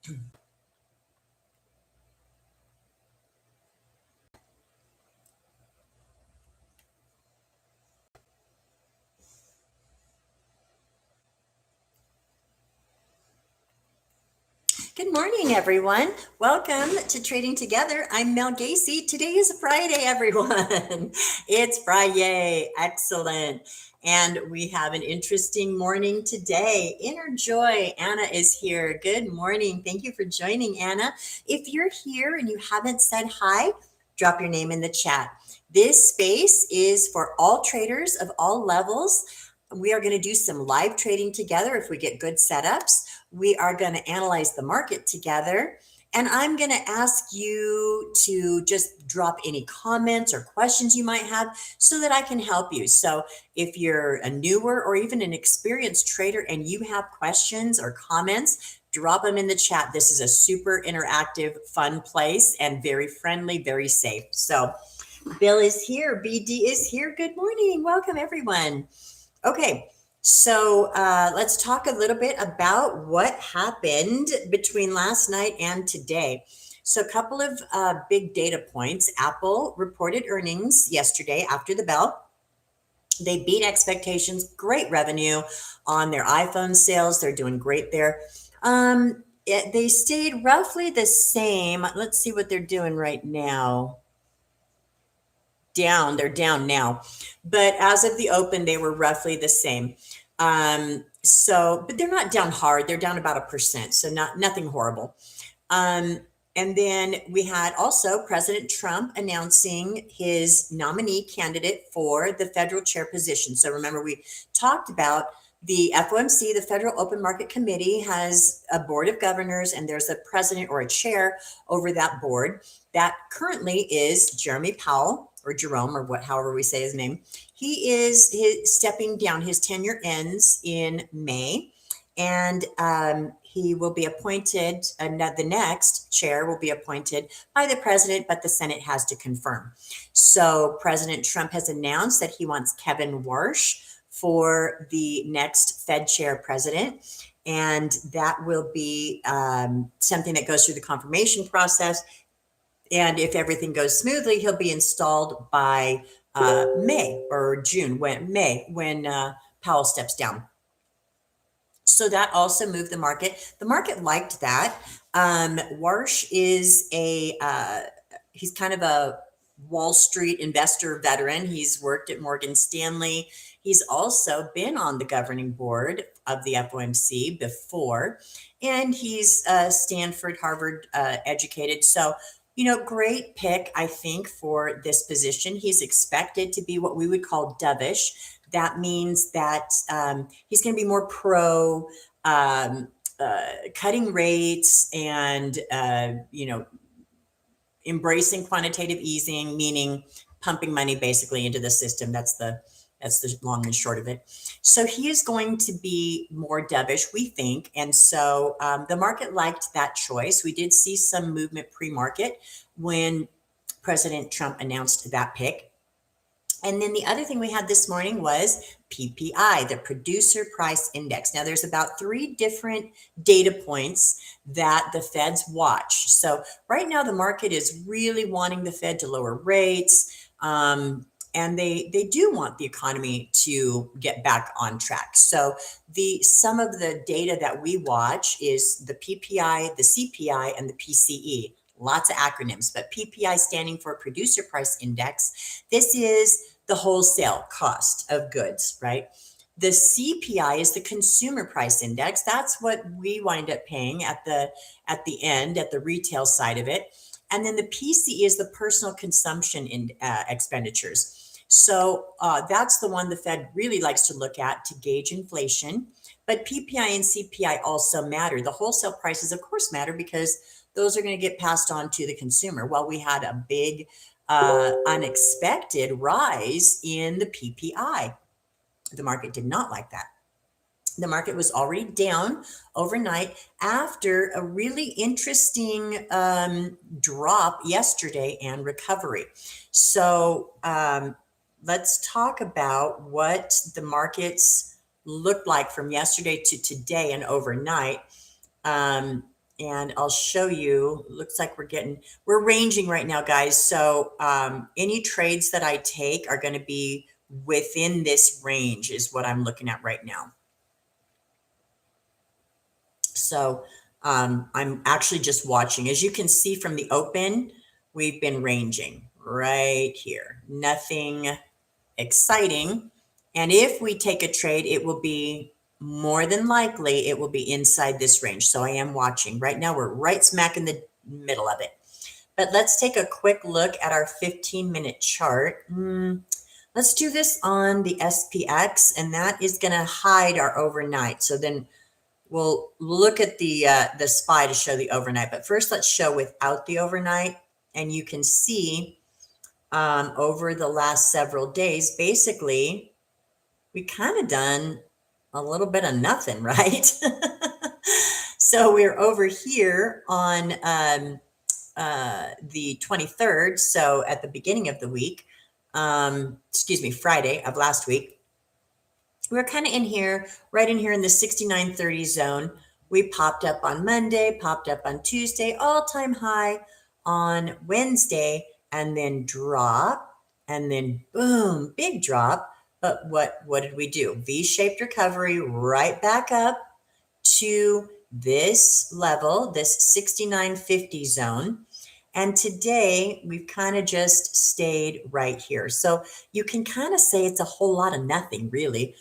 Good morning, everyone. Welcome to Trading Together. I'm Mel Gacee. Today is Friday, everyone. It's Friday. Excellent. And we have an interesting morning today. Inner Joy, Anna is here. Good morning. Thank you for joining, Anna. If you're here and you haven't said hi, drop your name in the chat. This space is for all traders of all levels. We are going to do some live trading together if we get good setups. We are going to analyze the market together. And I'm going to ask you to just drop any comments or questions you might have so that I can help you. So if you're a newer or even an experienced trader and you have questions or comments, drop them in the chat. This is a super interactive, fun place and very friendly, very safe. So Bill is here. BD is here. Good morning. Welcome, everyone. Okay, so let's talk a little bit about what happened between last night and today. So a couple of big data points. Apple reported earnings yesterday after the bell. They beat expectations, great revenue on their iPhone sales. They're doing great there. They stayed roughly the same. Let's see what they're doing right now. They're down now, but as of the open they were roughly the same. But they're not down hard, they're down about 1%, so nothing horrible. And then we had also President Trump announcing his nominee candidate for the federal chair position. So remember, we talked about the FOMC, the Federal Open Market Committee, has a board of governors, and there's a president or a chair over that board. That currently is Jeremy Powell, or Jerome, or however we say his name. He is stepping down. His tenure ends in May, and he will be appointed. The next chair will be appointed by the president, but the Senate has to confirm. So President Trump has announced that he wants Kevin Warsh for the next Fed chair president. And that will be something that goes through the confirmation process. And if everything goes smoothly, he'll be installed by May or June, when Powell steps down. So that also moved the market. The market liked that. Warsh is he's kind of a Wall Street investor veteran. He's worked at Morgan Stanley. He's also been on the governing board of the FOMC before, and he's Stanford, Harvard educated. So, great pick, I think, for this position. He's expected to be what we would call dovish. That means that he's going to be more pro cutting rates and, embracing quantitative easing, meaning pumping money basically into the system. That's the long and short of it. So he is going to be more dovish, we think. And so the market liked that choice. We did see some movement pre-market when President Trump announced that pick. And then the other thing we had this morning was PPI, the Producer Price Index. Now, there's about 3 different data points that the Feds watch. So right now, the market is really wanting the Fed to lower rates. And they do want the economy to get back on track. So some of the data that we watch is the PPI, the CPI, and the PCE. Lots of acronyms, but PPI standing for Producer Price Index. This is the wholesale cost of goods, right? The CPI is the Consumer Price Index. That's what we wind up paying at the end, at the retail side of it. And then the PCE is the personal consumption expenditures. So that's the one the Fed really likes to look at to gauge inflation. But PPI and CPI also matter. The wholesale prices, of course, matter because those are going to get passed on to the consumer. Well, we had a big unexpected rise in the PPI. The market did not like that. The market was already down overnight after a really interesting drop yesterday and recovery. So let's talk about what the markets looked like from yesterday to today and overnight. and I'll show you. Looks like we're ranging right now, guys. So any trades that I take are going to be within this range is what I'm looking at right now. So I'm actually just watching. As you can see from the open, we've been ranging right here. Nothing exciting. And if we take a trade, it will be more than likely, it will be inside this range. So I am watching. Right now, we're right smack in the middle of it. But let's take a quick look at our 15-minute chart. Let's do this on the SPX, and that is going to hide our overnight. So then we'll look at the SPY to show the overnight. But first, let's show without the overnight. And you can see over the last several days, basically, we kind of done a little bit of nothing, right? So we're over here on the 23rd. So at the beginning of the week, Friday of last week, we were kind of in here, right in here in the 69.30 zone. We popped up on Monday, popped up on Tuesday, all-time high on Wednesday, and then drop, and then boom, big drop. But what did we do? V-shaped recovery right back up to this level, this 69.50 zone. And today we've kind of just stayed right here. So you can kind of say it's a whole lot of nothing, really.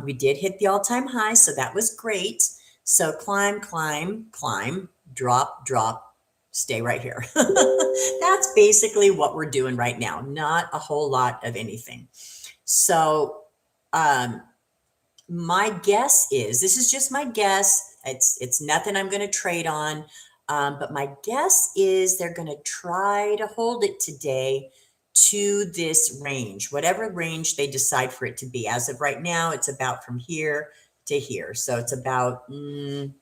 We did hit the all-time high, so that was great. So climb, climb, climb, drop, drop, stay right here. That's basically what we're doing right now. Not a whole lot of anything. So my guess is, this is just my guess. It's nothing I'm going to trade on. But my guess is they're going to try to hold it today to this range, whatever range they decide for it to be. As of right now, it's about from here to here. So it's about a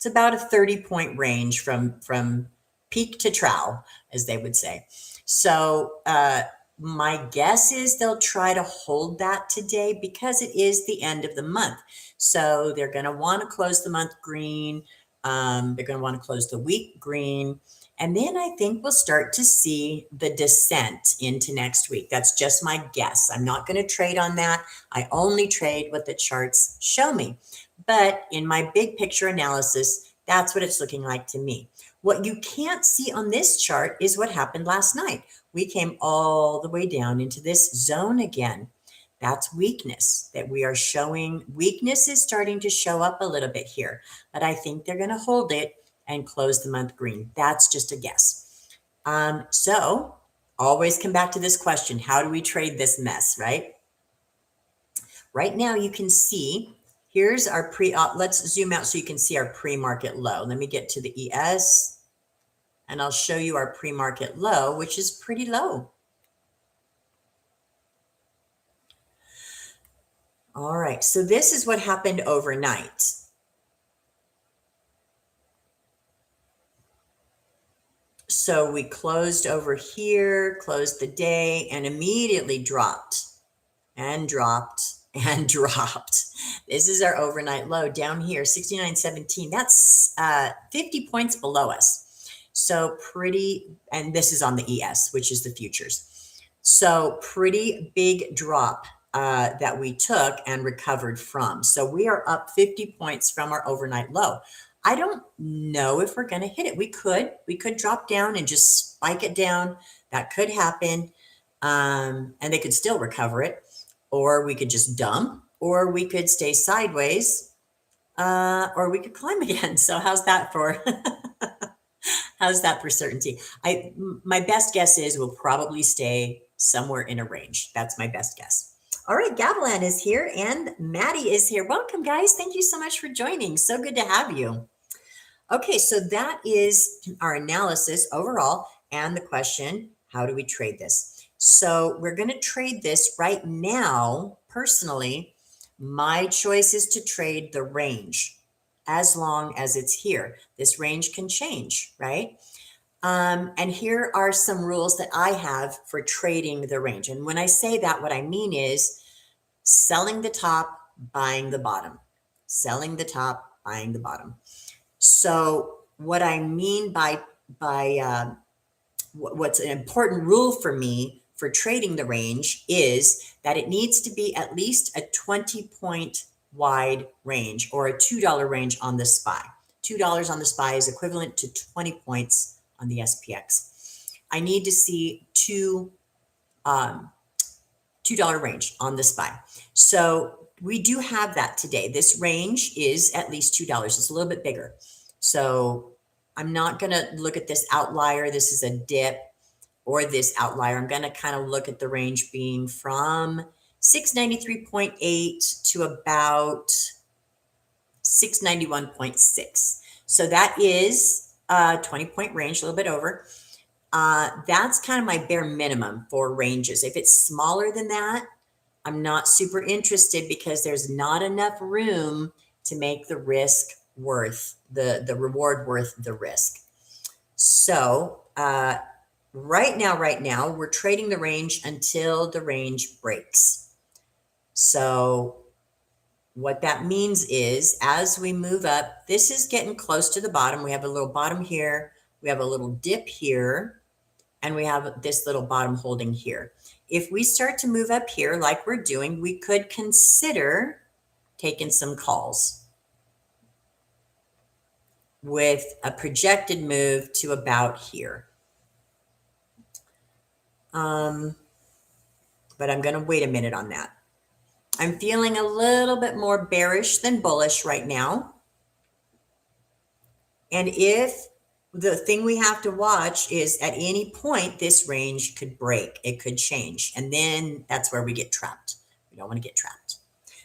30-point range from peak to trowel, as they would say. So my guess is they'll try to hold that today because it is the end of the month. So they're going to want to close the month green. They're going to want to close the week green. And then I think we'll start to see the descent into next week. That's just my guess. I'm not going to trade on that. I only trade what the charts show me. But in my big picture analysis, that's what it's looking like to me. What you can't see on this chart is what happened last night. We came all the way down into this zone again. That's weakness that we are showing. Weakness is starting to show up a little bit here, but I think they're going to hold it and close the month green. That's just a guess. So always come back to this question. How do we trade this mess, right? Right now you can see, here's our let's zoom out so you can see our pre-market low. Let me get to the ES and I'll show you our pre-market low, which is pretty low. All right, so this is what happened overnight. So we closed over here, closed the day, and immediately dropped and dropped and dropped. This is our overnight low down here, 69.17. That's 50 points below us. So pretty, and this is on the ES, which is the futures. So pretty big drop that we took and recovered from. So we are up 50 points from our overnight low. I don't know if we're going to hit it. We could drop down and just spike it down. That could happen. And they could still recover it, or we could just dump, or we could stay sideways, or we could climb again. So how's that for, how's that for certainty? My best guess is we'll probably stay somewhere in a range. That's my best guess. All right, Gavilan is here and Maddie is here. Welcome, guys. Thank you so much for joining. So good to have you. Okay, so that is our analysis overall and the question, how do we trade this? So we're going to trade this right now. Personally, my choice is to trade the range as long as it's here. This range can change, right? And here are some rules that I have for trading the range. And when I say that, what I mean is selling the top, buying the bottom. Selling the top, buying the bottom. So what I mean by what's an important rule for me for trading the range is that it needs to be at least a 20 point wide range or a $2 range on the SPY. $2 on the SPY is equivalent to 20 points on the SPX. I need to see um, $2 range on the SPY. So we do have that today. This range is at least $2. It's a little bit bigger. So I'm not going to look at this outlier. This is a dip or this outlier. I'm going to kind of look at the range being from 693.8 to about 691.6. So that is a 20 point range, a little bit over. That's kind of my bare minimum for ranges. If it's smaller than that, I'm not super interested because there's not enough room to make the risk worth the reward worth the risk. So right now, we're trading the range until the range breaks. So what that means is as we move up, this is getting close to the bottom. We have a little bottom here. We have a little dip here. And we have this little bottom holding here. If we start to move up here like we're doing, we could consider taking some calls with a projected move to about here. But I'm going to wait a minute on that. I'm feeling a little bit more bearish than bullish right now. And if the thing we have to watch is at any point, this range could break. It could change. And then that's where we get trapped. We don't want to get trapped.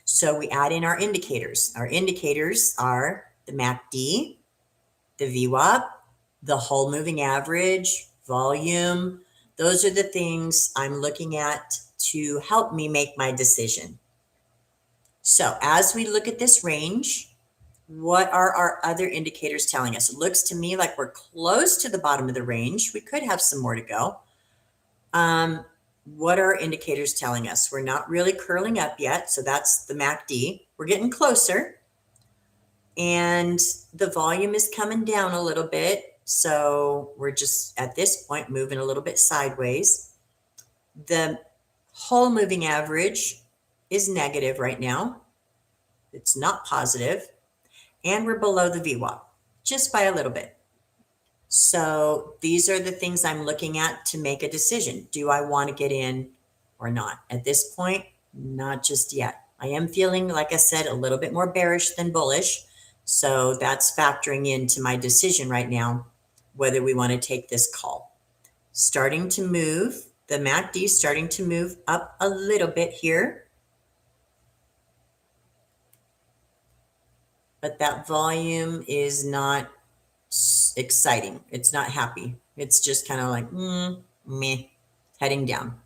So we add in our indicators. Our indicators are the MACD, the VWAP, the whole moving average, volume. Those are the things I'm looking at to help me make my decision. So as we look at this range, what are our other indicators telling us? It looks to me like we're close to the bottom of the range. We could have some more to go. What are our indicators telling us? We're not really curling up yet. So that's the MACD. We're getting closer. And the volume is coming down a little bit. So we're just at this point moving a little bit sideways. The whole moving average is negative right now. It's not positive. And we're below the VWAP just by a little bit. So these are the things I'm looking at to make a decision. Do I want to get in or not? At this point, not just yet. I am feeling, like I said, a little bit more bearish than bullish. So that's factoring into my decision right now, whether we want to take this call. Starting to move, the MACD is starting to move up a little bit here. But that volume is not exciting. It's not happy. It's just kind of like, meh, heading down.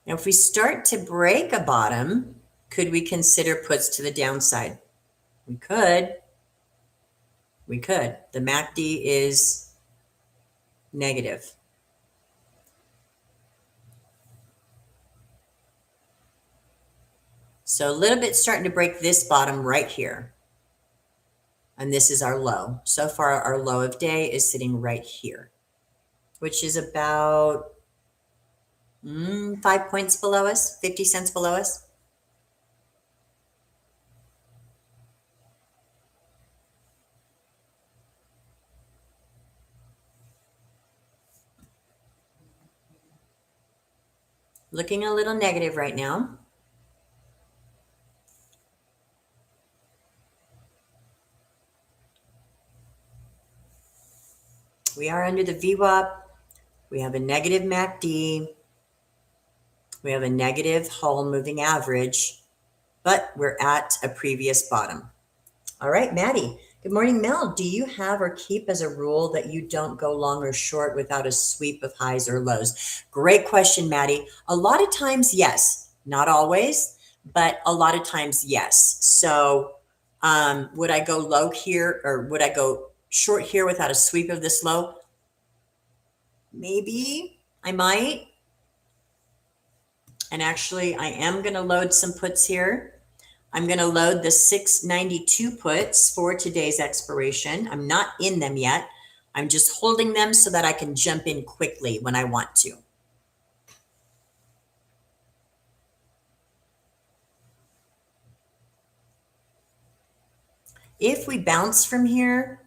Now, if we start to break a bottom, could we consider puts to the downside? We could. We could. The MACD is negative. So a little bit starting to break this bottom right here. And this is our low. So far, our low of day is sitting right here, which is about 5 points below us, 50 cents below us. Looking a little negative right now. We are under the VWAP. We have a negative MACD. We have a negative whole moving average, but we're at a previous bottom. All right, Maddie. Good morning, Mel. Do you have or keep as a rule that you don't go long or short without a sweep of highs or lows? Great question, Maddie. A lot of times, yes. Not always, but a lot of times, yes. So would I go low here or would I go short here without a sweep of this low? maybe I might. And actually, I am going to load some puts here. I'm going to load the 692 puts for today's expiration. I'm not in them yet. I'm just holding them so that I can jump in quickly when I want to. If we bounce from here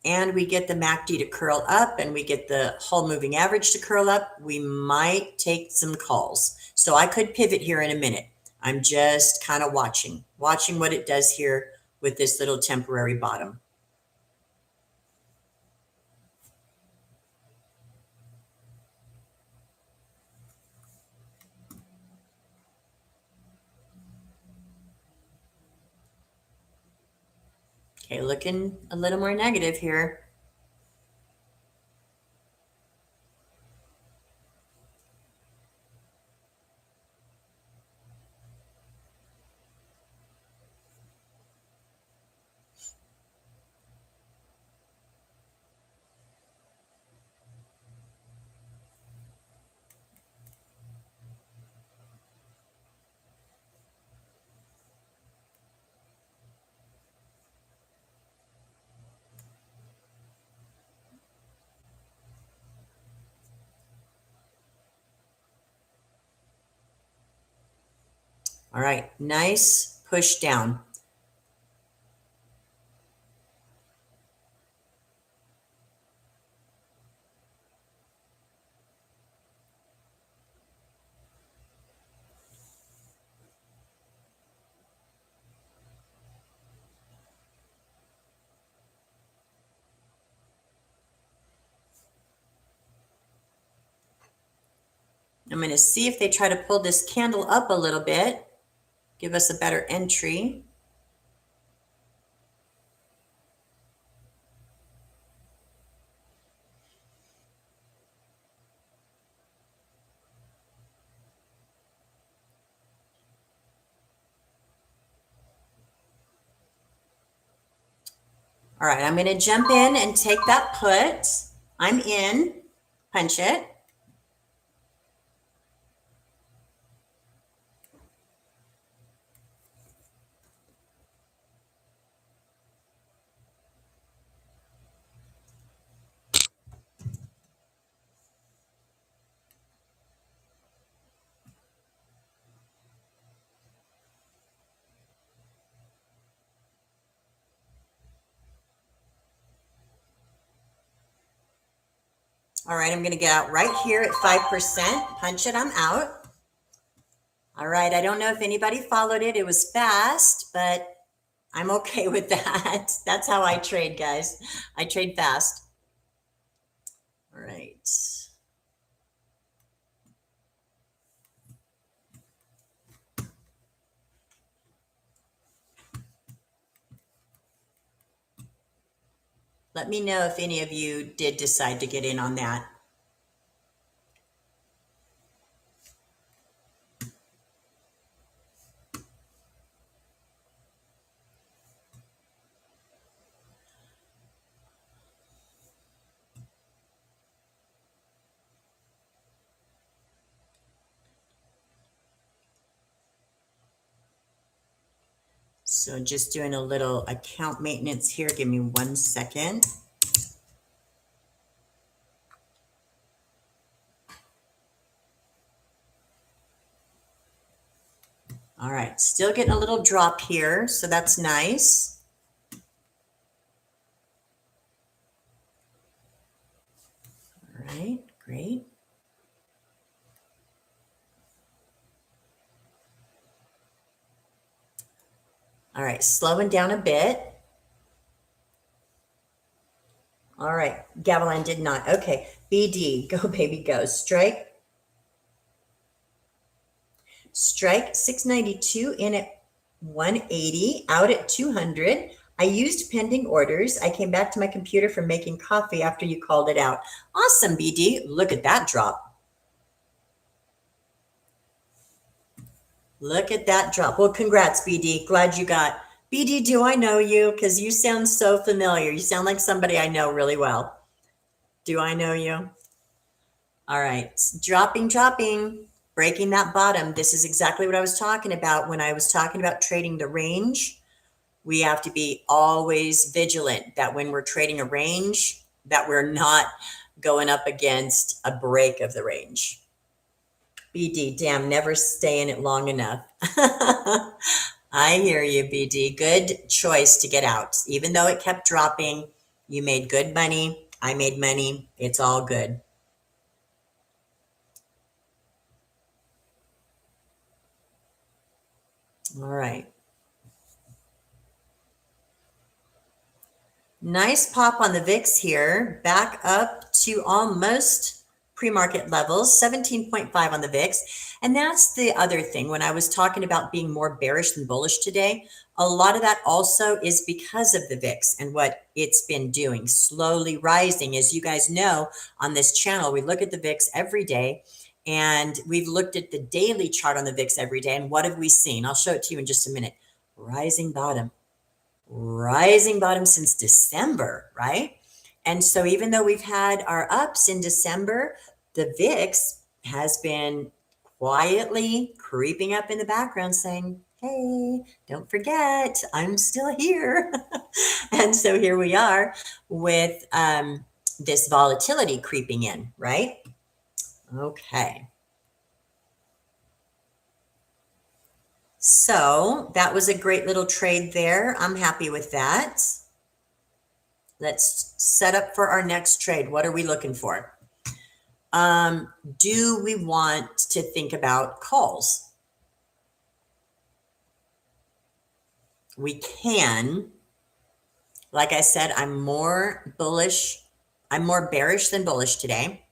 and we get the MACD to curl up and we get the whole moving average to curl up, we might take some calls. So I could pivot here in a minute. I'm just kind of watching what it does here with this little temporary bottom. Okay, looking a little more negative here. All right, nice push down. I'm going to see if they try to pull this candle up a little bit, give us a better entry. All right, I'm going to jump in and take that put. I'm in, punch it. All right, I'm going to get out right here at 5%. Punch it, I'm out. All right, I don't know if anybody followed it. It was fast, but I'm okay with that. That's how I trade, guys. I trade fast. All right. Let me know if any of you did decide to get in on that. So just doing a little account maintenance here. Give me 1 second. All right, still getting a little drop here, so that's nice. All right, great. All right, slowing down a bit. All right, Gavilan did not. Okay, BD, go baby, go. Strike 692 in at 180, out at 200. I used pending orders. I came back to my computer from making coffee after you called it out. Awesome, BD. Look at that drop. Look at that drop. Well, congrats, BD. Glad you got. BD, do I know you? Because you sound so familiar. You sound like somebody I know really well. Do I know you? All right. Dropping, breaking that bottom. This is exactly what I was talking about when I was talking about trading the range. We have to be always vigilant that when we're trading a range, that we're not going up against a break of the range. BD, damn, never stay in it long enough. I hear you, BD. Good choice to get out. Even though it kept dropping, you made good money. I made money. It's all good. All right. Nice pop on the VIX here, back up to almost pre-market levels, 17.5 on the VIX. And that's the other thing. When I was talking about being more bearish than bullish today, a lot of that also is because of the VIX and what it's been doing, slowly rising. As you guys know, on this channel, we look at the VIX every day, and we've looked at the daily chart on the VIX every day. And what have we seen? I'll show it to you in just a minute. Rising bottom since December, right? And so even though we've had our ups in December, the VIX has been quietly creeping up in the background saying, hey, don't forget, I'm still here. And so here we are with this volatility creeping in, right? Okay. So that was a great little trade there. I'm happy with that. Let's set up for our next trade. What are we looking for? Do we want to think about calls? We can. Like I said, I'm more bearish than bullish today.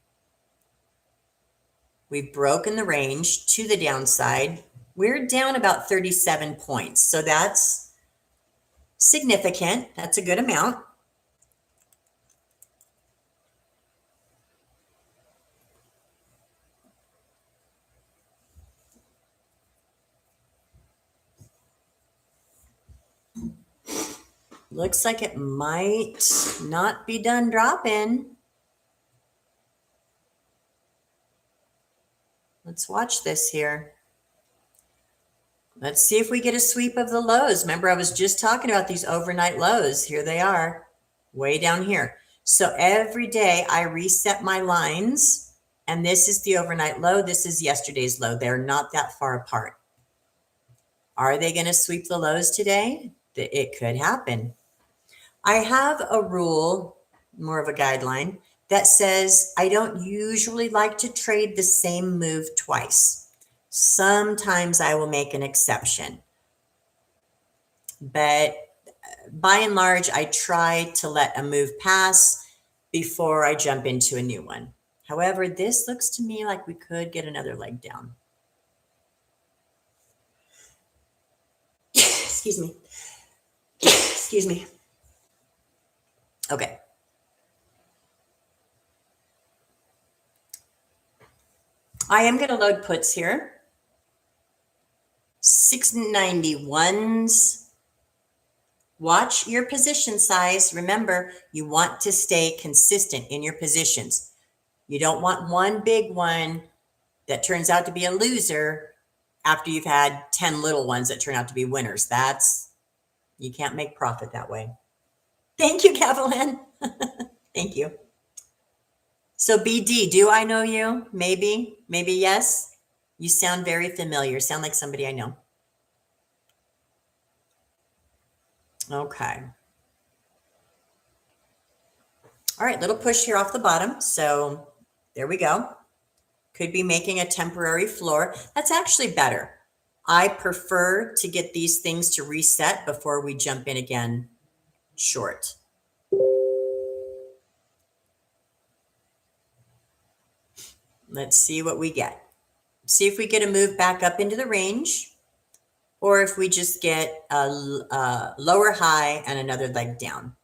We've broken the range to the downside. We're down about 37 points. So that's significant. That's a good amount. Looks like it might not be done dropping. Let's watch this here. Let's see if we get a sweep of the lows. Remember, I was just talking about these overnight lows. Here they are, way down here. So every day I reset my lines, and this is the overnight low. This is yesterday's low. They're not that far apart. Are they going to sweep the lows today? It could happen. I have a rule, more of a guideline, that says I don't usually like to trade the same move twice. Sometimes I will make an exception. But by and large, I try to let a move pass before I jump into a new one. However, this looks to me like we could get another leg down. Excuse me. Excuse me. Okay. I am going to load puts here. 691s. Watch your position size. Remember, you want to stay consistent in your positions. You don't want one big one that turns out to be a loser after you've had 10 little ones that turn out to be winners. You can't make profit that way. Thank you, Kathleen. Thank you. So BD, do I know you? Maybe yes. You sound very familiar. Sound like somebody I know. Okay. All right, little push here off the bottom. So there we go. Could be making a temporary floor. That's actually better. I prefer to get these things to reset before we jump in again short. Let's see what we get. See if we get a move back up into the range, or if we just get a lower high and another leg down.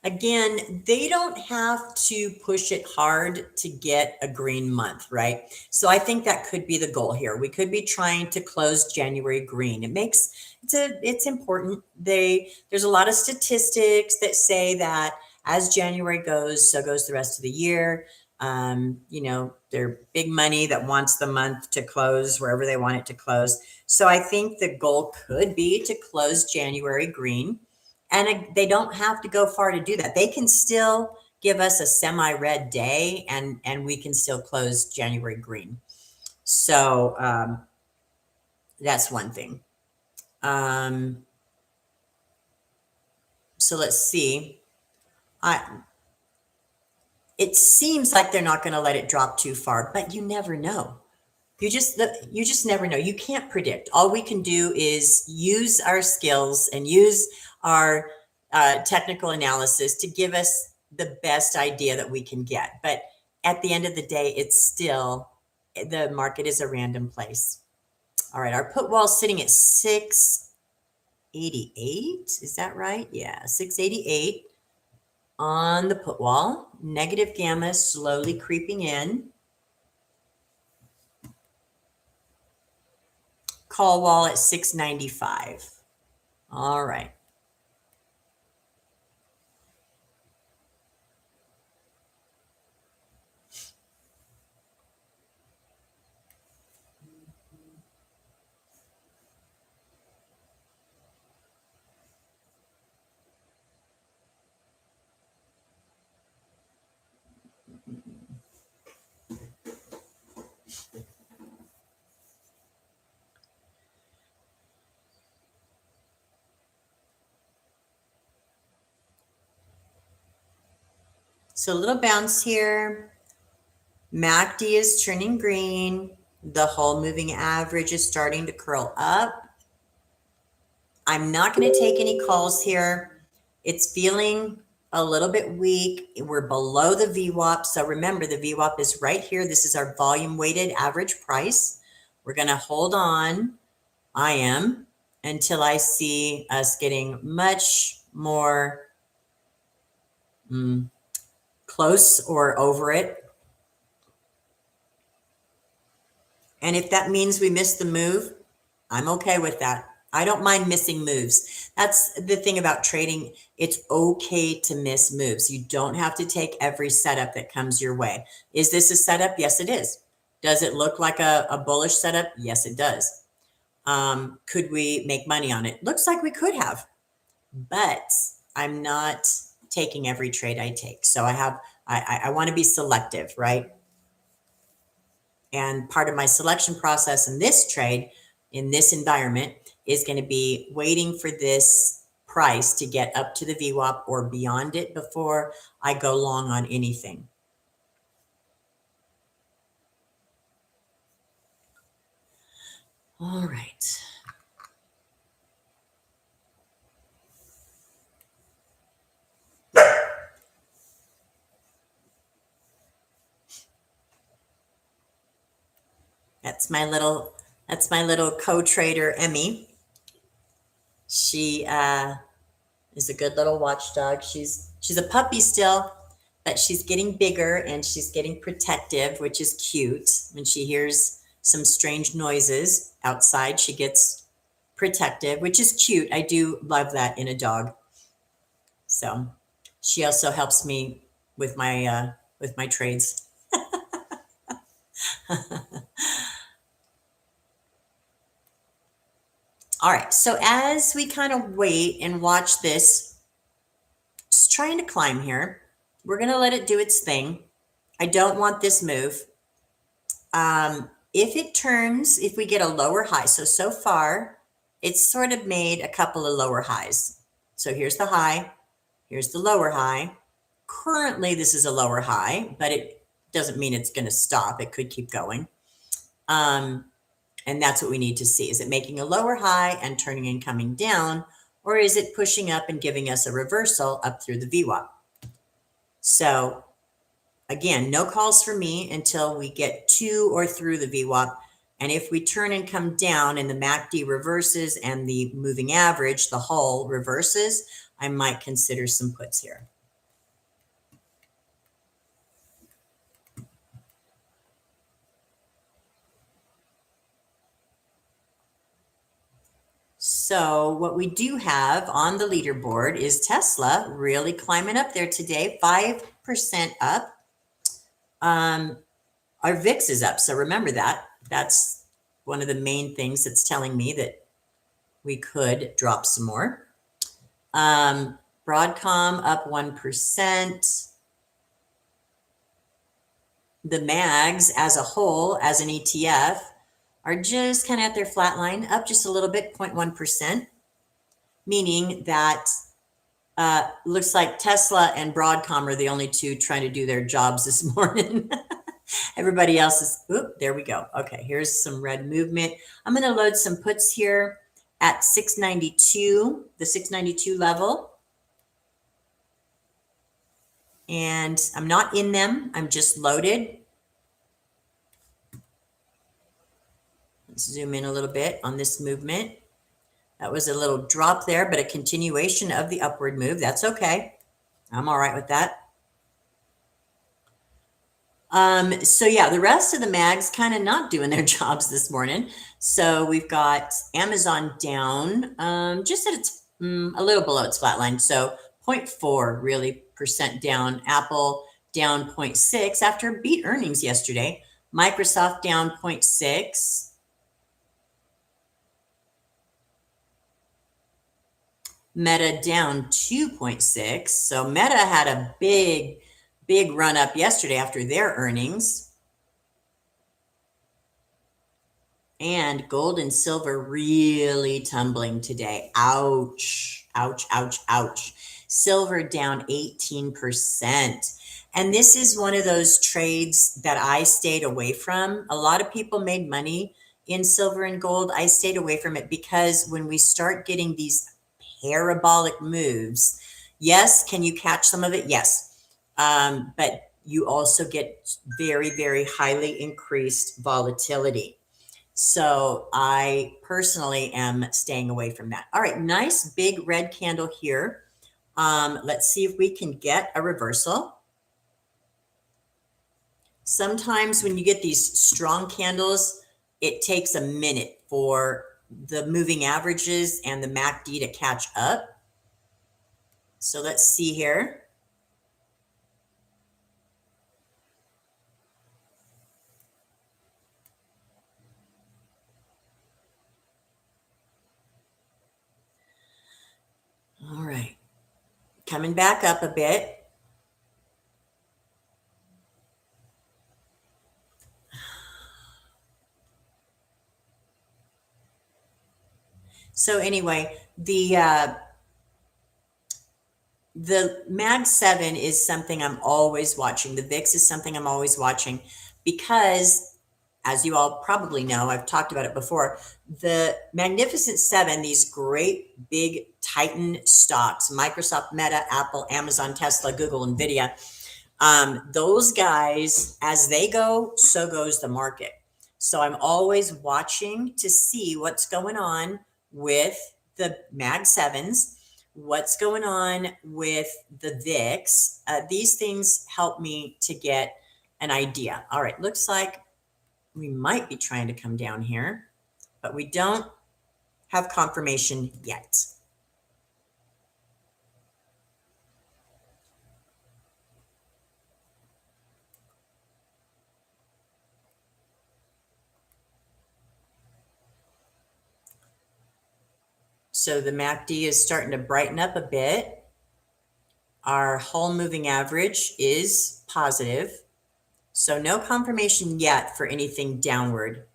Again, they don't have to push it hard to get a green month, right? So I think that could be the goal here. We could be trying to close January green. It's important. There's a lot of statistics that say that as January goes, so goes the rest of the year. They're big money that wants the month to close wherever they want it to close. So I think the goal could be to close January green. And they don't have to go far to do that. They can still give us a semi-red day, and we can still close January green. So that's one thing. So let's see. It seems like they're not going to let it drop too far, but you never know. You just never know. You can't predict. All we can do is use our skills and use our technical analysis to give us the best idea that we can get. But at the end of the day, it's still, the market is a random place. All right, our put wall is sitting at 688. Is that right? Yeah, 688 on the put wall. Negative gamma slowly creeping in. Call wall at 695. All right. So a little bounce here. MACD is turning green. The whole moving average is starting to curl up. I'm not going to take any calls here. It's feeling a little bit weak. We're below the VWAP. So remember, the VWAP is right here. This is our volume weighted average price. We're going to hold on. I am, until I see us getting much more close or over it. And if that means we miss the move, I'm okay with that. I don't mind missing moves. That's the thing about trading. It's okay to miss moves. You don't have to take every setup that comes your way. Is this a setup? Yes, it is. Does it look like a bullish setup? Yes, it does. Could we make money on it? Looks like we could have, but I'm not taking every trade I take. So I want to be selective, right? And part of my selection process in this trade, in this environment, is going to be waiting for this price to get up to the VWAP or beyond it before I go long on anything. All right. That's my little co-trader, Emmy. She is a good little watchdog. She's a puppy still, but she's getting bigger and she's getting protective, which is cute. When she hears some strange noises outside, she gets protective, which is cute. I do love that in a dog. So she also helps me with my trades. All right, so as we kind of wait and watch this, it's trying to climb here. We're going to let it do its thing. I don't want this move. If it turns, if we get a lower high, so far, it's sort of made a couple of lower highs. So here's the high, here's the lower high. Currently, this is a lower high, but it doesn't mean it's going to stop. It could keep going. And that's what we need to see. Is it making a lower high and turning and coming down, or is it pushing up and giving us a reversal up through the VWAP? So again, no calls for me until we get to or through the VWAP. And if we turn and come down and the MACD reverses and the moving average, the whole reverses, I might consider some puts here. So what we do have on the leaderboard is Tesla really climbing up there today, 5% up. Our VIX is up. So remember that. That's one of the main things that's telling me that we could drop some more. Broadcom up 1%. The MAGs as a whole, as an ETF, are just kind of at their flat line, up just a little bit, 0.1%, meaning that looks like Tesla and Broadcom are the only two trying to do their jobs this morning. Everybody else is, oop, there we go. Okay, here's some red movement. I'm going to load some puts here at 692, the 692 level. And I'm not in them. I'm just loaded. Let's zoom in a little bit on this movement. That was a little drop there, but a continuation of the upward move. That's okay. I'm all right with that. So yeah, the rest of the mags kind of not doing their jobs this morning. So we've got Amazon down, just at its a little below its flat line. So 0.4 really percent down. Apple down 0.6 after beat earnings yesterday. Microsoft down 0.6. Meta down 2.6. So Meta had a big run up yesterday after their earnings. And gold and silver really tumbling today. Ouch, ouch, ouch, ouch. Silver down 18%. And this is one of those trades that I stayed away from. A lot of people made money in silver and gold. I stayed away from it because when we start getting these parabolic moves, yes, can you catch some of it? Yes. But you also get very, very highly increased volatility. So I personally am staying away from that. All right, nice big red candle here. Let's see if we can get a reversal. Sometimes when you get these strong candles, it takes a minute for the moving averages and the MACD to catch up. So let's see here. All right, coming back up a bit. So anyway, the MAG 7 is something I'm always watching. The VIX is something I'm always watching because, as you all probably know, I've talked about it before, the Magnificent Seven, these great big Titan stocks, Microsoft, Meta, Apple, Amazon, Tesla, Google, NVIDIA, those guys, as they go, so goes the market. So I'm always watching to see what's going on with the Mag 7s, what's going on with the VIX. These things help me to get an idea. All right, looks like we might be trying to come down here, but we don't have confirmation yet. So the MACD is starting to brighten up a bit. Our whole moving average is positive. So no confirmation yet for anything downward.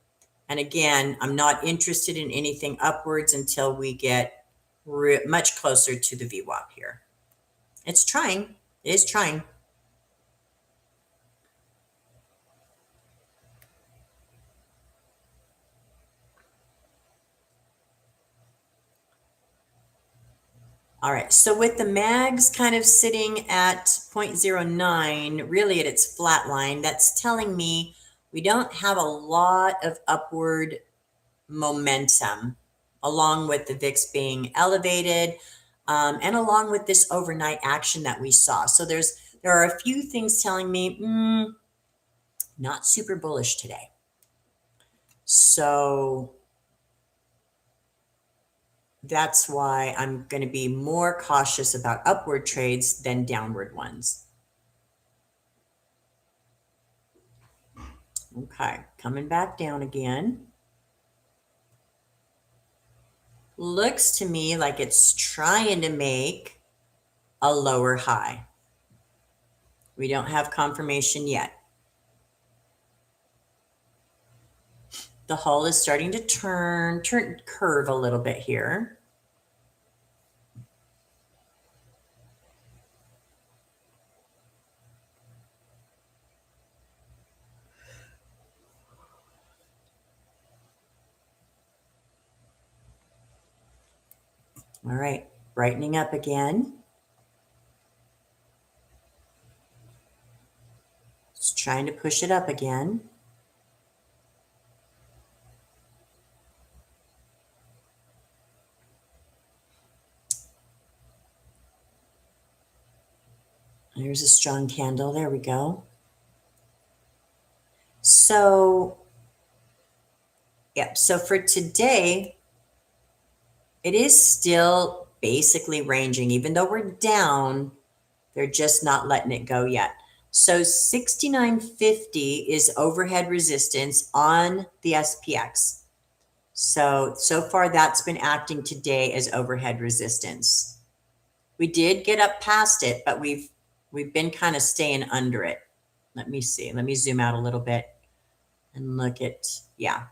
And again, I'm not interested in anything upwards until we get much closer to the VWAP here. It's trying. It is trying. All right, so with the MAGs kind of sitting at 0.09, really at its flat line, that's telling me we don't have a lot of upward momentum, along with the VIX being elevated, and along with this overnight action that we saw. So there are a few things telling me not super bullish today. So that's why I'm going to be more cautious about upward trades than downward ones. Okay, coming back down again. Looks to me like it's trying to make a lower high. We don't have confirmation yet. The hull is starting to turn curve a little bit here. All right, brightening up again. It's trying to push it up again. There's a strong candle. There we go. So, yeah, so for today, it is still basically ranging. Even though we're down, they're just not letting it go yet. So 69.50 is overhead resistance on the SPX. So far that's been acting today as overhead resistance. We did get up past it, but we've been kind of staying under it. Let me see. Let me zoom out a little bit and look at, yeah.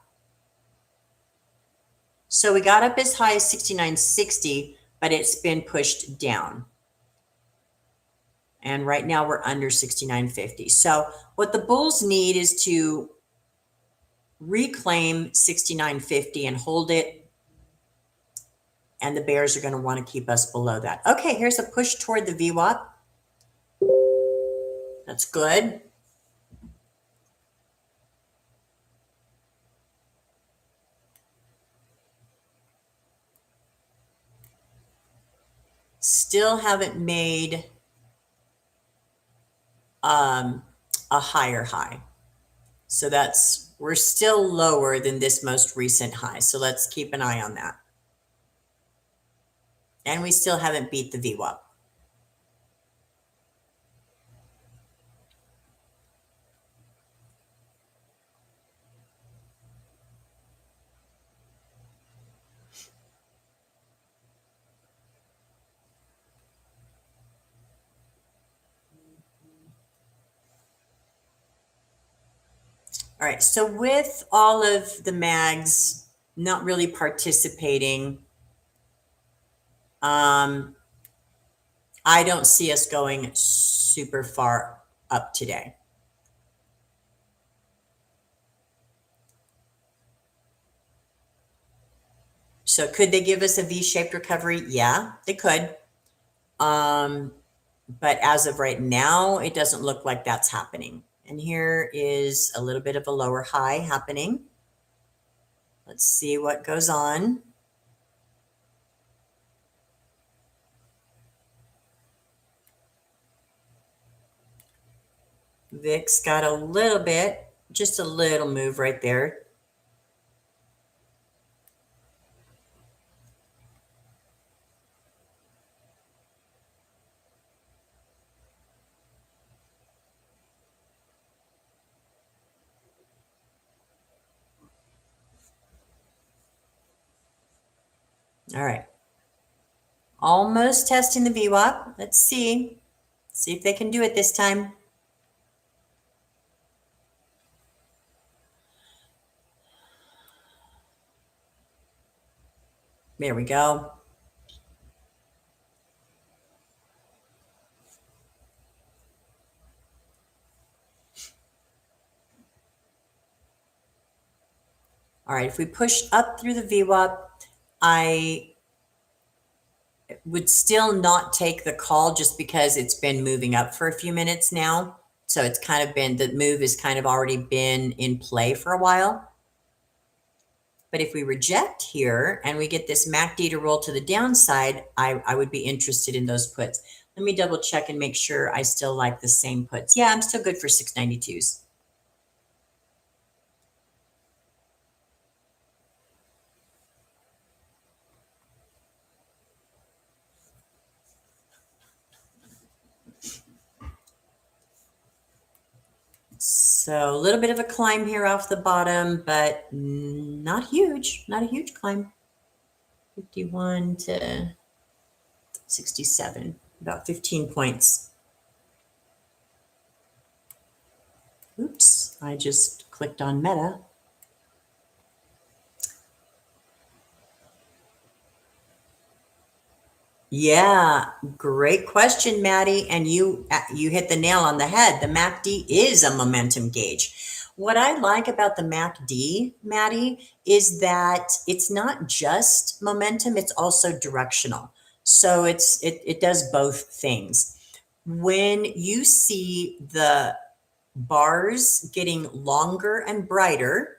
So we got up as high as 69.60, but it's been pushed down. And right now we're under 69.50. So what the bulls need is to reclaim 69.50 and hold it. And the bears are going to want to keep us below that. Okay, here's a push toward the VWAP. That's good. Still haven't made a higher high. So we're still lower than this most recent high. So let's keep an eye on that. And we still haven't beat the VWAP. All right, so with all of the mags not really participating, I don't see us going super far up today. So could they give us a V-shaped recovery? Yeah, they could. But as of right now, it doesn't look like that's happening. And here is a little bit of a lower high happening. Let's see what goes on. VIX got a little bit, just a little move right there. All right. Almost testing the VWAP. Let's see. See if they can do it this time. There we go. All right, if we push up through the VWAP, I would still not take the call just because it's been moving up for a few minutes now. So it's kind of been, the move has kind of already been in play for a while. But if we reject here and we get this MACD to roll to the downside, I would be interested in those puts. Let me double check and make sure I still like the same puts. Yeah, I'm still good for 692s. So a little bit of a climb here off the bottom, but not huge, not a huge climb. 51 to 67, about 15 points. Oops, I just clicked on Meta. Yeah, great question, Maddie. And you hit the nail on the head. The MACD is a momentum gauge. What I like about the MACD, Maddie, is that it's not just momentum, it's also directional. So it does both things. When you see the bars getting longer and brighter,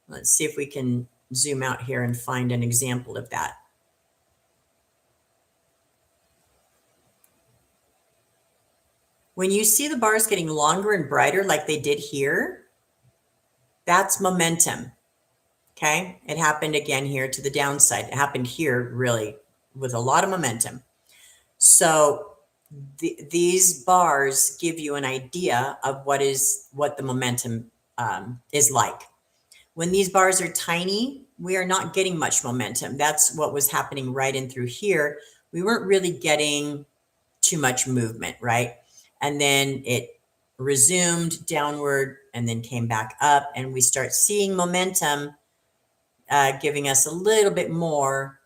let's see if we can zoom out here and find an example of that. When you see the bars getting longer and brighter like they did here, that's momentum. Okay. It happened again here to the downside. It happened here really with a lot of momentum. So these bars give you an idea of what the momentum is like. When these bars are tiny, we are not getting much momentum. That's what was happening right in through here. We weren't really getting too much movement, right? And then it resumed downward and then came back up, and we start seeing momentum giving us a little bit more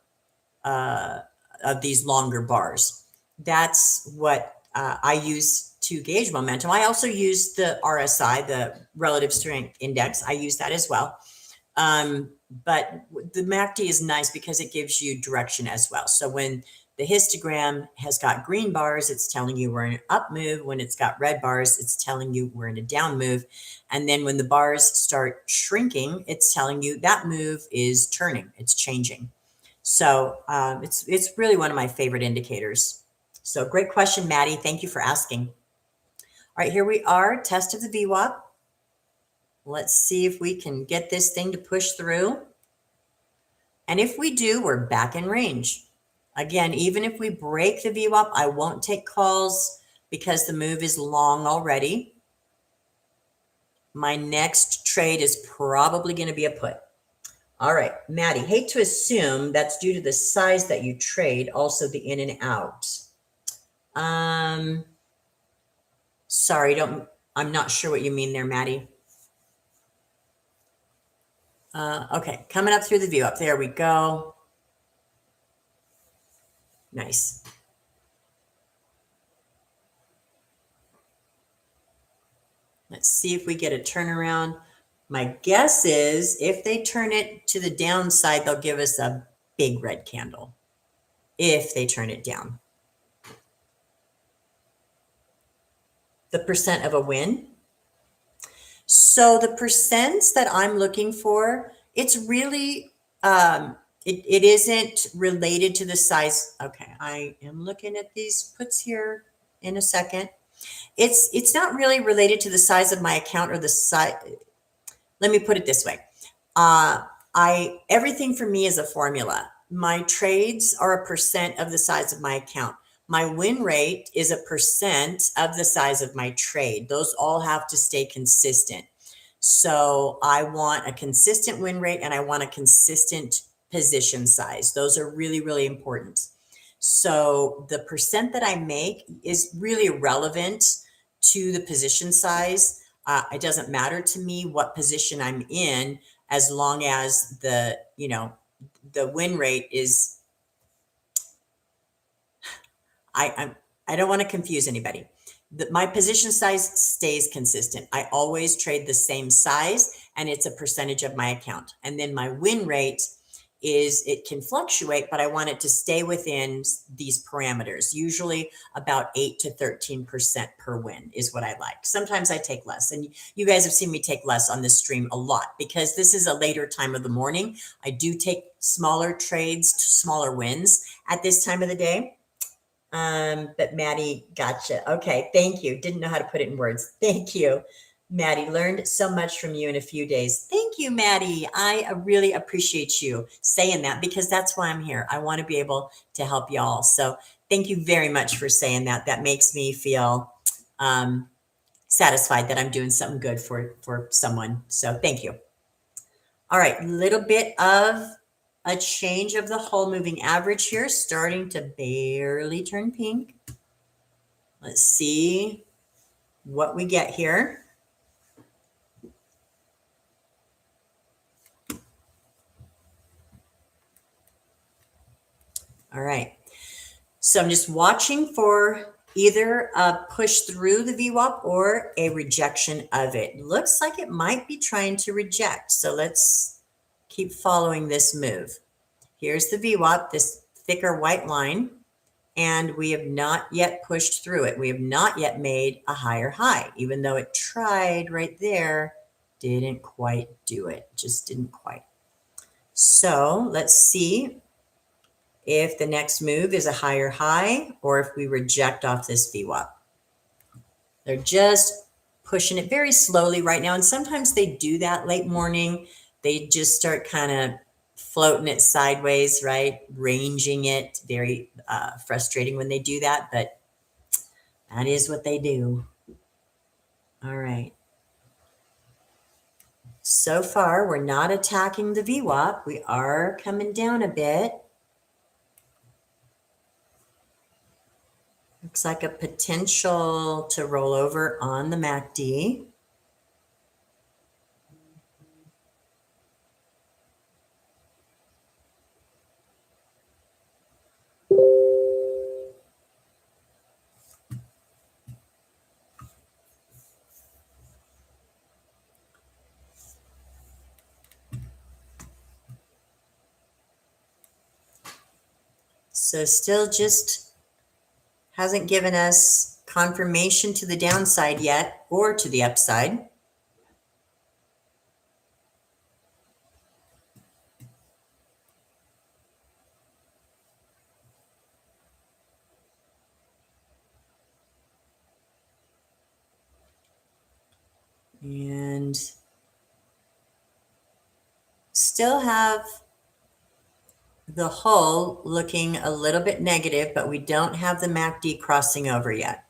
of these longer bars. That's what I use to gauge momentum. I also use the RSI, the relative strength index. I use that as well. But the MACD is nice because it gives you direction as well. So when the histogram has got green bars, it's telling you we're in an up move. When it's got red bars, it's telling you we're in a down move. And then when the bars start shrinking, it's telling you that move is turning, it's changing. So it's really one of my favorite indicators. So great question, Maddie. Thank you for asking. All right, here we are, test of the VWAP. Let's see if we can get this thing to push through. And if we do, we're back in range. Again, even if we break the VWAP, I won't take calls because the move is long already. My next trade is probably going to be a put. All right, Maddie, hate to assume that's due to the size that you trade, also the in and out. Sorry, I'm not sure what you mean there, Maddie. Okay, coming up through the VWAP. There we go. Nice. Let's see if we get a turnaround. My guess is if they turn it to the downside, they'll give us a big red candle if they turn it down. The percent of a win. So the percents that I'm looking for, it's really, it isn't related to the size. Okay, I am looking at these puts here in a second. It's not really related to the size of my account or the size. Let me put it this way. Everything for me is a formula. My trades are a percent of the size of my account. My win rate is a percent of the size of my trade. Those all have to stay consistent. So I want a consistent win rate and I want a consistent position size. Those are really, really important. So the percent that I make is really irrelevant to the position size. It doesn't matter to me what position I'm in as long as the win rate is, I don't want to confuse anybody. My position size stays consistent. I always trade the same size and it's a percentage of my account. And then my win rate it can fluctuate, but I want it to stay within these parameters. Usually about 8 to 13% per win is what I like. Sometimes I take less, and you guys have seen me take less on this stream a lot because this is a later time of the morning. I do take smaller trades to smaller wins at this time of the day. But Maddie, gotcha. Okay, thank you. Didn't know how to put it in words. Thank you. Maddie, learned so much from you in a few days. Thank you, Maddie. I really appreciate you saying that because that's why I'm here. I want to be able to help y'all. So thank you very much for saying that. That makes me feel satisfied that I'm doing something good for someone. So thank you. All right, little bit of a change of the whole moving average here, starting to barely turn pink. Let's see what we get here. All right. So I'm just watching for either a push through the VWAP or a rejection of it. Looks like it might be trying to reject. So let's keep following this move. Here's the VWAP, this thicker white line, and we have not yet pushed through it. We have not yet made a higher high, even though it tried right there, didn't quite do it, just didn't quite. So let's see if the next move is a higher high or if we reject off this VWAP. They're just pushing it very slowly right now. And sometimes they do that late morning. They just start kind of floating it sideways, right? Ranging it. Very frustrating when they do that, but that is what they do. All right. So far, we're not attacking the VWAP. We are coming down a bit. Looks like a potential to roll over on the MACD. So still just hasn't given us confirmation to the downside yet or to the upside. And still have the hull looking a little bit negative, but we don't have the MACD crossing over yet.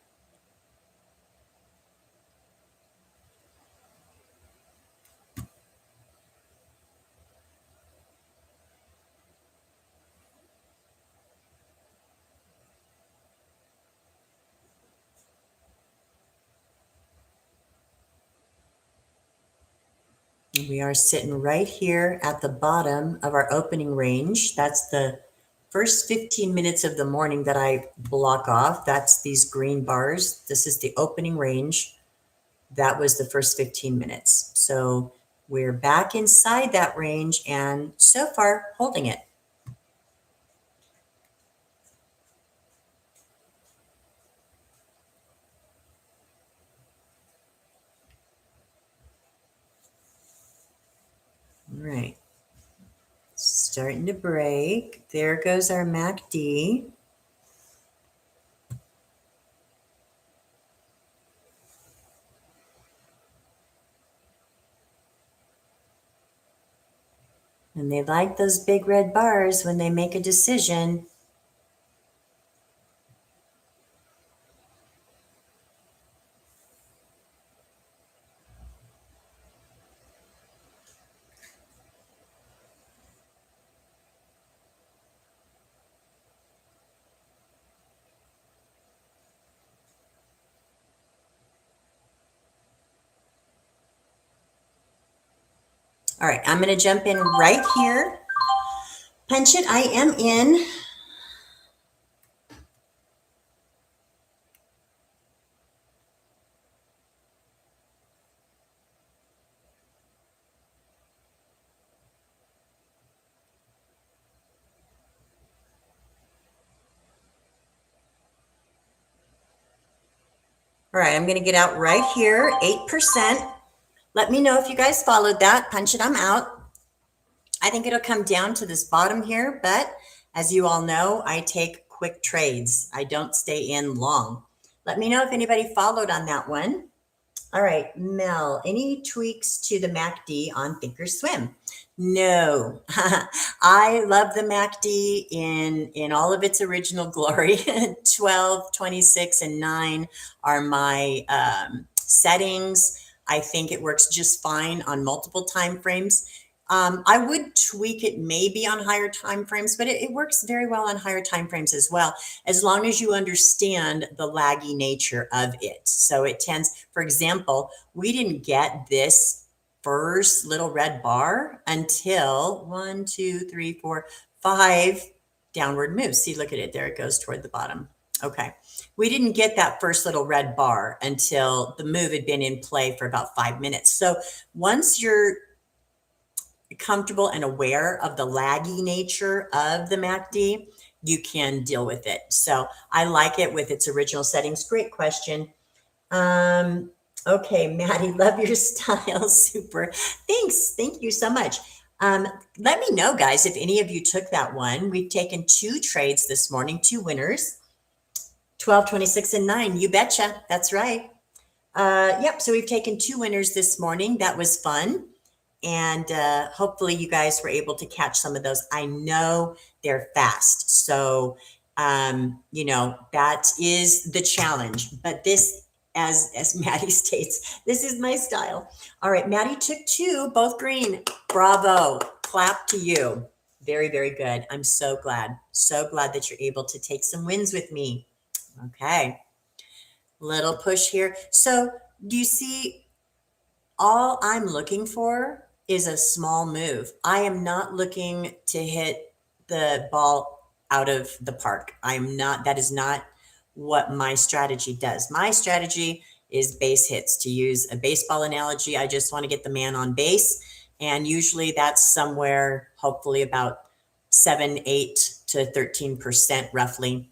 We are sitting right here at the bottom of our opening range. That's the first 15 minutes of the morning that I block off. That's these green bars. This is the opening range. That was the first 15 minutes. So we're back inside that range and so far holding it. All right. Starting to break. There goes our MACD. And they like those big red bars when they make a decision. All right, I'm going to jump in right here. Punch it. I am in. All right, I'm going to get out right here, 8%. Let me know if you guys followed that. Punch it. I'm out. I think it'll come down to this bottom here, but as you all know, I take quick trades. I don't stay in long. Let me know if anybody followed on that one. All right, Mel, any tweaks to the MACD on Thinkorswim? No, I love the MACD in all of its original glory. 12, 26, and 9 are my settings. I think it works just fine on multiple time frames. I would tweak it maybe on higher time frames, but it works very well on higher time frames as well, as long as you understand the laggy nature of it. So it tends, for example, we didn't get this first little red bar until 1, 2, 3, 4, 5 downward moves. See, look at it. There it goes toward the bottom. Okay. We didn't get that first little red bar until the move had been in play for about 5 minutes. So once you're comfortable and aware of the laggy nature of the MACD, you can deal with it. So I like it with its original settings. Great question. Okay, Maddie, love your style. Super. Thanks. Thank you so much. Let me know, guys, if any of you took that one. We've taken 2 trades this morning, 2 winners, 12, 26, and 9. You betcha. That's right. Yep. So we've taken 2 winners this morning. That was fun. And hopefully you guys were able to catch some of those. I know they're fast. So, you know, that is the challenge. But this, as Maddie states, this is my style. All right, Maddie took 2, both green. Bravo. Clap to you. Very, very good. I'm so glad. So glad that you're able to take some wins with me. Okay. Little push here. So do you see, all I'm looking for is a small move. I am not looking to hit the ball out of the park. I'm not, that is not what my strategy does. My strategy is base hits. To use a baseball analogy, I just want to get the man on base. And usually that's somewhere, hopefully about 7, 8 to 13% roughly.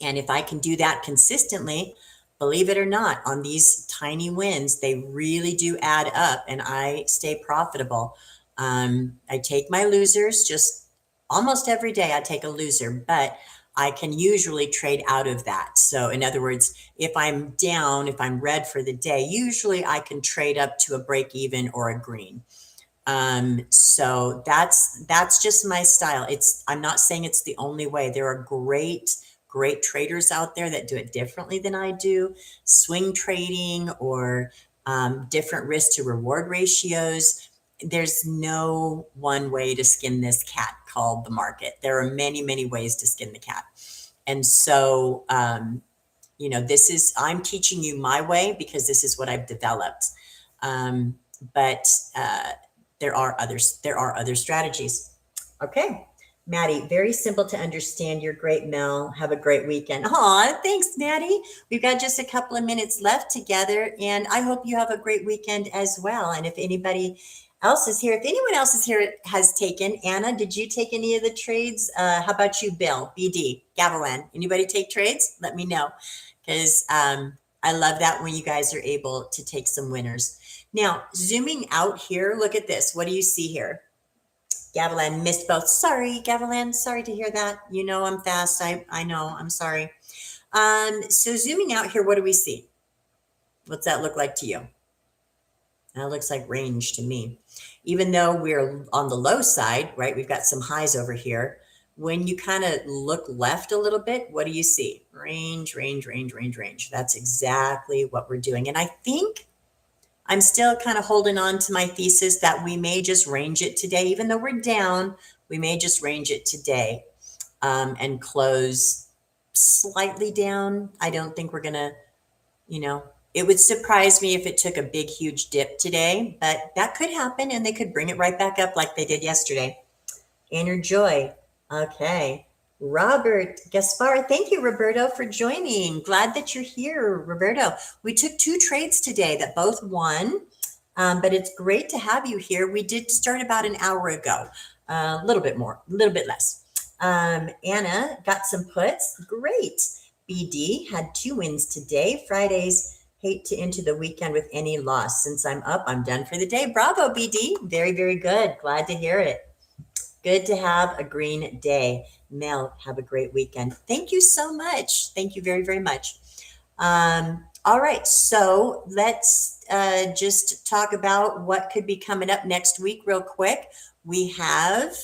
And if I can do that consistently, believe it or not, on these tiny wins, they really do add up and I stay profitable. I take my losers just almost every day. I take a loser, but I can usually trade out of that. So in other words, if I'm down, if I'm red for the day, usually I can trade up to a break even or a green. So that's just my style. I'm not saying it's the only way. There are great traders out there that do it differently than I do. Swing trading or different risk to reward ratios. There's no one way to skin this cat called the market. There are many, many ways to skin the cat. And so, you know, I'm teaching you my way because this is what I've developed. But there are other strategies. Okay. Maddie, very simple to understand. You're great, Mel. Have a great weekend. Aw, thanks, Maddie. We've got just a couple of minutes left together, and I hope you have a great weekend as well. And if anybody else is here, if anyone else is here has taken, Anna, did you take any of the trades? How about you, Bill, BD, Gavilan? Anybody take trades? Let me know, because I love that when you guys are able to take some winners. Now, zooming out here, look at this. What do you see here? Gavilan missed both. Sorry, Gavilan. Sorry to hear that. You know I'm fast. I know. I'm sorry. So zooming out here, what do we see? What's that look like to you? That looks like range to me. Even though we're on the low side, right? We've got some highs over here. When you kind of look left a little bit, what do you see? Range, range, range, range, range. That's exactly what we're doing. And I think I'm still kind of holding on to my thesis that we may just range it today. Even though we're down, we may just range it today and close slightly down. I don't think we're going to, you know, it would surprise me if it took a big, huge dip today, but that could happen and they could bring it right back up like they did yesterday. Inner Joy. Okay. Robert Gaspar. Thank you, Roberto, for joining. Glad that you're here, Roberto. We took 2 trades today that both won, but it's great to have you here. We did start about an hour ago, a little bit more, a little bit less. Anna got some puts. Great. BD had 2 wins today. Fridays, hate to enter the weekend with any loss. Since I'm up, I'm done for the day. Bravo, BD. Very, very good. Glad to hear it. Good to have a green day. Mel, have a great weekend. Thank you so much. Thank you very, very much. All right, so let's just talk about what could be coming up next week real quick. We have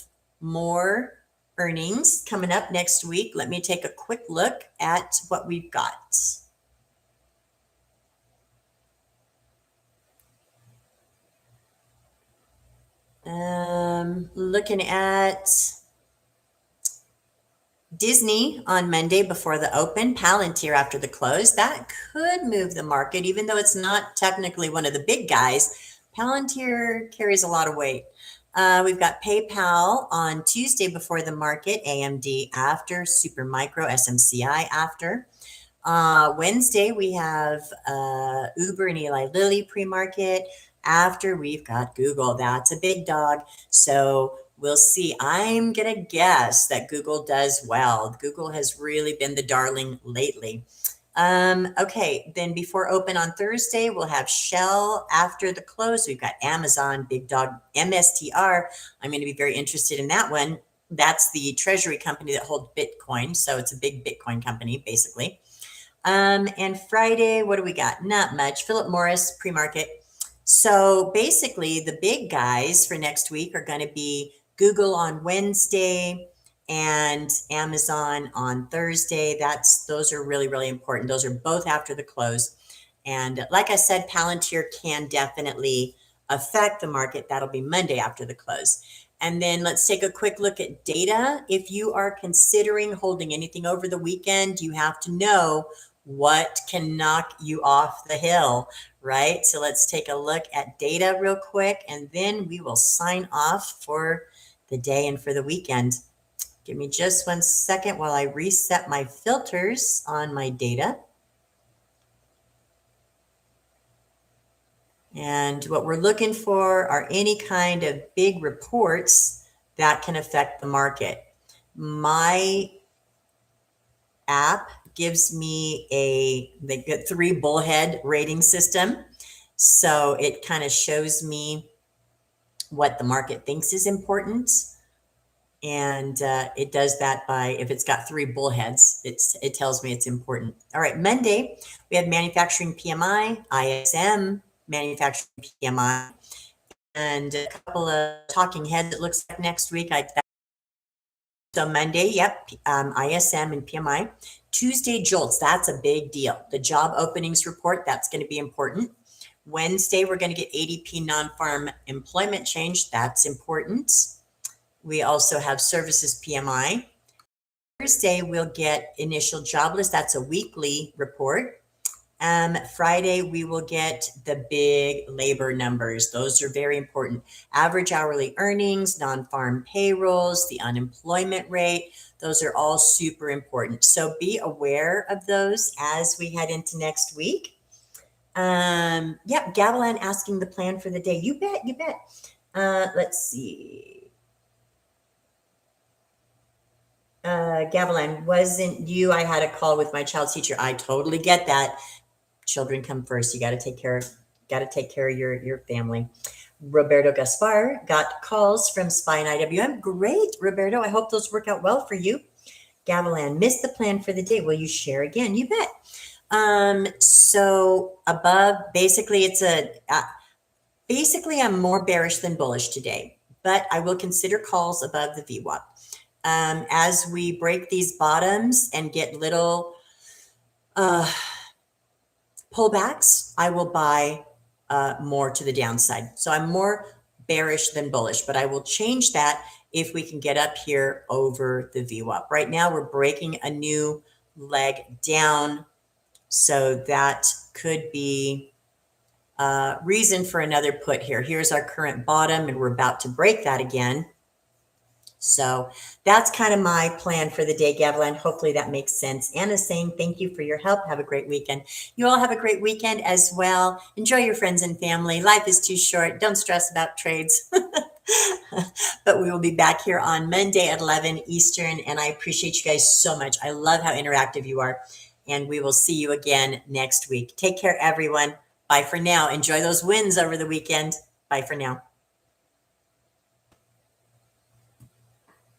more earnings coming up next week. Let me take a quick look at what we've got. Looking at Disney on Monday before the open, Palantir after the close. That could move the market, even though it's not technically one of the big guys. Palantir carries a lot of weight. We've got PayPal on Tuesday before the market, AMD after, Supermicro, SMCI after. Wednesday, we have Uber and Eli Lilly pre-market. After, we've got Google. That's a big dog. So we'll see. I'm going to guess that Google does well. Google has really been the darling lately. Okay, then before open on Thursday, we'll have Shell after the close. We've got Amazon, big dog, MSTR. I'm going to be very interested in that one. That's the treasury company that holds Bitcoin. So it's a big Bitcoin company, basically. And Friday, what do we got? Not much. Philip Morris pre-market. So basically, the big guys for next week are going to be Google on Wednesday and Amazon on Thursday. Those are really, really important. Those are both after the close. And like I said, Palantir can definitely affect the market. That'll be Monday after the close. And then let's take a quick look at data. If you are considering holding anything over the weekend, you have to know what can knock you off the hill, right? So let's take a look at data real quick, and then we will sign off for the day and for the weekend. Give me just 1 second while I reset my filters on my data. And what we're looking for are any kind of big reports that can affect the market. My app gives me they get 3 bullhead rating system. So it kind of shows me what the market thinks is important. And it does that by, if it's got 3 bullheads, it tells me it's important. All right, Monday, we have manufacturing PMI, ISM, manufacturing PMI, and a couple of talking heads, it looks like next week. So Monday, yep, ISM and PMI. Tuesday, JOLTS, that's a big deal. The job openings report, that's going to be important. Wednesday, we're going to get ADP non-farm employment change. That's important. We also have services PMI. Thursday, we'll get initial jobless. That's a weekly report. Friday, we will get the big labor numbers. Those are very important. Average hourly earnings, non-farm payrolls, the unemployment rate. Those are all super important. So be aware of those as we head into next week. Yep, Gavilan asking the plan for the day. You bet, you bet. Let's see. Gavilan, wasn't you? I had a call with my child's teacher. I totally get that. Children come first. You got to take care of your family. Roberto Gaspar got calls from SPY and IWM. Great, Roberto. I hope those work out well for you. Gavilan, missed the plan for the day. Will you share again? You bet. So above, basically, basically I'm more bearish than bullish today, but I will consider calls above the VWAP. As we break these bottoms and get little pullbacks, I will buy more to the downside. So I'm more bearish than bullish, but I will change that if we can get up here over the VWAP. Right now, we're breaking a new leg down. So that could be a reason for another put here. Here's our current bottom, and we're about to break that again. So that's kind of my plan for the day, Gavilan. Hopefully that makes sense. Anna's saying thank you for your help. Have a great weekend. You all have a great weekend as well. Enjoy your friends and family. Life is too short. Don't stress about trades. But we will be back here on Monday at 11 Eastern. And I appreciate you guys so much. I love how interactive you are. And we will see you again next week. Take care, everyone. Bye for now. Enjoy those wins over the weekend. Bye for now.